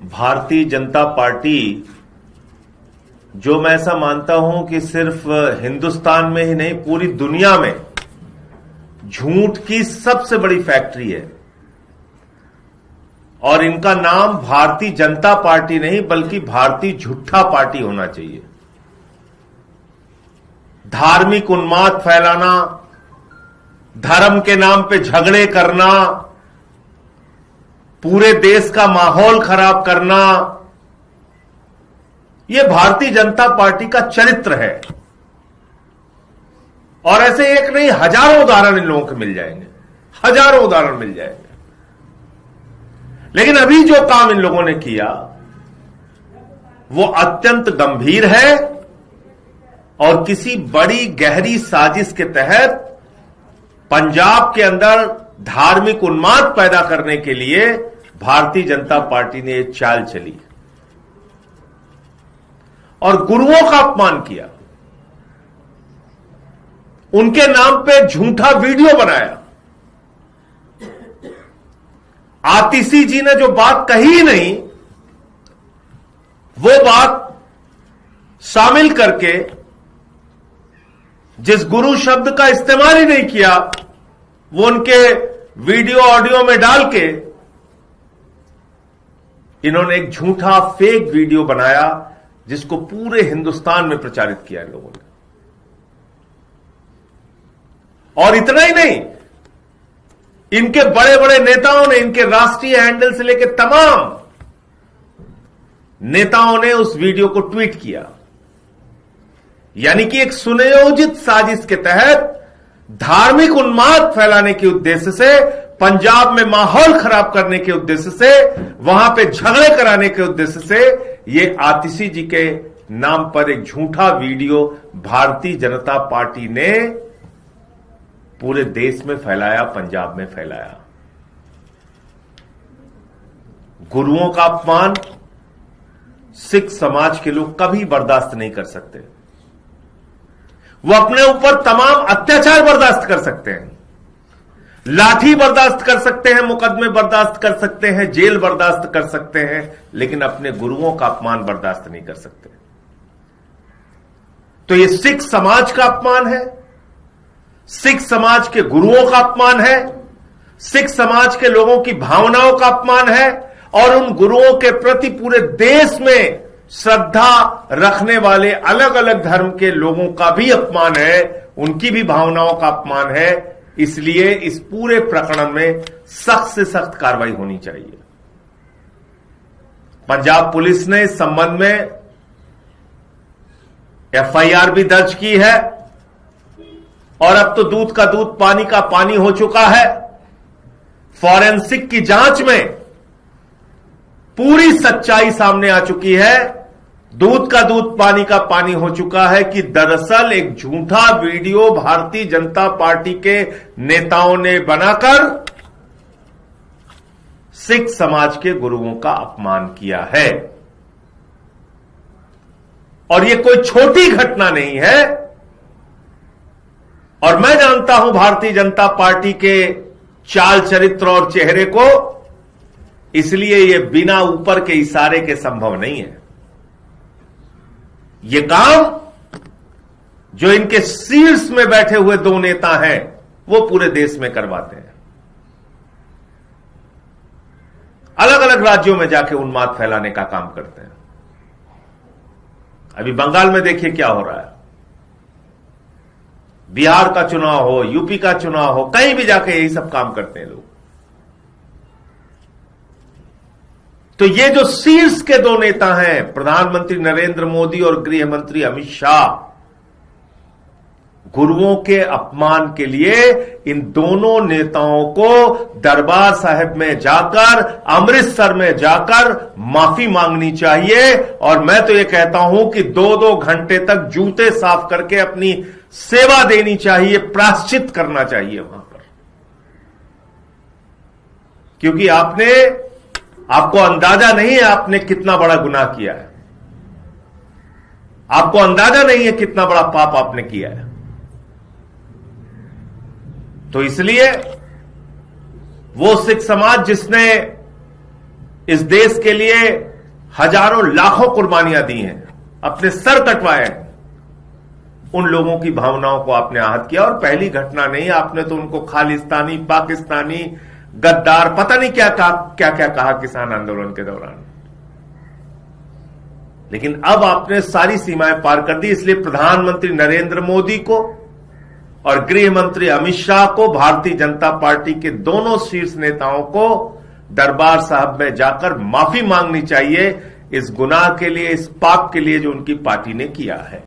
Bharatiya Janata party, जो मैं ऐसा मानता हूं कि सिर्फ हिंदुस्तान में ही नहीं पूरी दुनिया में झूठ की सबसे बड़ी फैक्ट्री है, और इनका नाम भारतीय जनता पार्टी नहीं बल्कि भारतीय झूठा पार्टी होना चाहिए। धार्मिक उन्माद फैलाना, धर्म के नाम पे झगड़े करना, पूरे देश का माहौल खराब करना, यह भारतीय जनता पार्टी का चरित्र है। और ऐसे एक नहीं हजारों उदाहरण इन लोगों के मिल जाएंगे, हजारों उदाहरण मिल जाएंगे। लेकिन अभी जो काम इन लोगों ने किया वो अत्यंत गंभीर है और किसी बड़ी गहरी साजिश के तहत पंजाब के अंदर धार्मिक उन्माद पैदा करने के लिए भारतीय जनता पार्टी ने एक चाल चली और गुरुओं का अपमान किया, उनके नाम पे झूठा वीडियो बनाया। आतिशी जी ने जो बात कही नहीं वो बात शामिल करके, जिस गुरु शब्द का इस्तेमाल ही नहीं किया वो उनके वीडियो ऑडियो में डाल के इन्होंने एक झूठा फेक वीडियो बनाया जिसको पूरे हिंदुस्तान में प्रचारित किया इन लोगों ने। और इतना ही नहीं, इनके बड़े बड़े नेताओं ने, इनके राष्ट्रीय हैंडल से लेकर तमाम नेताओं ने उस वीडियो को ट्वीट किया। यानी कि एक सुनियोजित साजिश के तहत धार्मिक उन्माद फैलाने के उद्देश्य से, पंजाब में माहौल खराब करने के उद्देश्य से, वहां पे झगड़े कराने के उद्देश्य से ये आतिशी जी के नाम पर एक झूठा वीडियो भारतीय जनता पार्टी ने पूरे देश में फैलाया, पंजाब में फैलाया। गुरुओं का अपमान सिख समाज के लोग कभी बर्दाश्त नहीं कर सकते। वो अपने ऊपर तमाम अत्याचार बर्दाश्त कर सकते हैं, लाठी बर्दाश्त कर सकते हैं, मुकदमे बर्दाश्त कर सकते हैं, जेल बर्दाश्त कर सकते हैं, लेकिन अपने गुरुओं का अपमान बर्दाश्त नहीं कर सकते। तो ये सिख समाज का अपमान है, सिख समाज के गुरुओं का अपमान है, सिख समाज के लोगों की भावनाओं का अपमान है, और उन गुरुओं के प्रति पूरे देश में श्रद्धा रखने वाले अलग अलग धर्म के लोगों का भी अपमान है, उनकी भी भावनाओं का अपमान है। इसलिए इस पूरे प्रकरण में सख्त से सख्त कार्रवाई होनी चाहिए। पंजाब पुलिस ने इस संबंध में एफआईआर भी दर्ज की है और अब तो दूध का दूध पानी का पानी हो चुका है। फॉरेंसिक की जांच में पूरी सच्चाई सामने आ चुकी है, दूध का दूध पानी का पानी हो चुका है कि दरअसल एक झूठा वीडियो भारतीय जनता पार्टी के नेताओं ने बनाकर सिख समाज के गुरुओं का अपमान किया है। और यह कोई छोटी घटना नहीं है, और मैं जानता हूं भारतीय जनता पार्टी के चाल चरित्र और चेहरे को, इसलिए यह बिना ऊपर के इशारे के संभव नहीं है। ये काम जो इनके शीर्ष में बैठे हुए दो नेता हैं वो पूरे देश में करवाते हैं, अलग अलग राज्यों में जाके उन्माद फैलाने का काम करते हैं। अभी बंगाल में देखिए क्या हो रहा है, बिहार का चुनाव हो, यूपी का चुनाव हो, कहीं भी जाके यही सब काम करते हैं लोग। तो ये जो शीर्ष के दो नेता हैं, प्रधानमंत्री नरेंद्र मोदी और गृह मंत्री अमित शाह, गुरुओं के अपमान के लिए इन दोनों नेताओं को दरबार साहिब में जाकर, अमृतसर में जाकर माफी मांगनी चाहिए। और मैं तो ये कहता हूं कि 2-2 घंटे तक जूते साफ करके अपनी सेवा देनी चाहिए, प्रायश्चित करना चाहिए वहां पर। क्योंकि आपको अंदाजा नहीं है आपने कितना बड़ा गुनाह किया है, आपको अंदाजा नहीं है कितना बड़ा पाप आपने किया है। तो इसलिए वो सिख समाज जिसने इस देश के लिए हजारों लाखों कुर्बानियां दी हैं, अपने सर कटवाए, उन लोगों की भावनाओं को आपने आहत किया। और पहली घटना नहीं, आपने तो उनको खालिस्तानी, पाकिस्तानी, गद्दार, पता नहीं क्या क्या कहा किसान आंदोलन के दौरान। लेकिन अब आपने सारी सीमाएं पार कर दी। इसलिए प्रधानमंत्री नरेंद्र मोदी को और गृह मंत्री अमित शाह को, भारतीय जनता पार्टी के दोनों शीर्ष नेताओं को दरबार साहब में जाकर माफी मांगनी चाहिए इस गुनाह के लिए, इस पाप के लिए जो उनकी पार्टी ने किया है।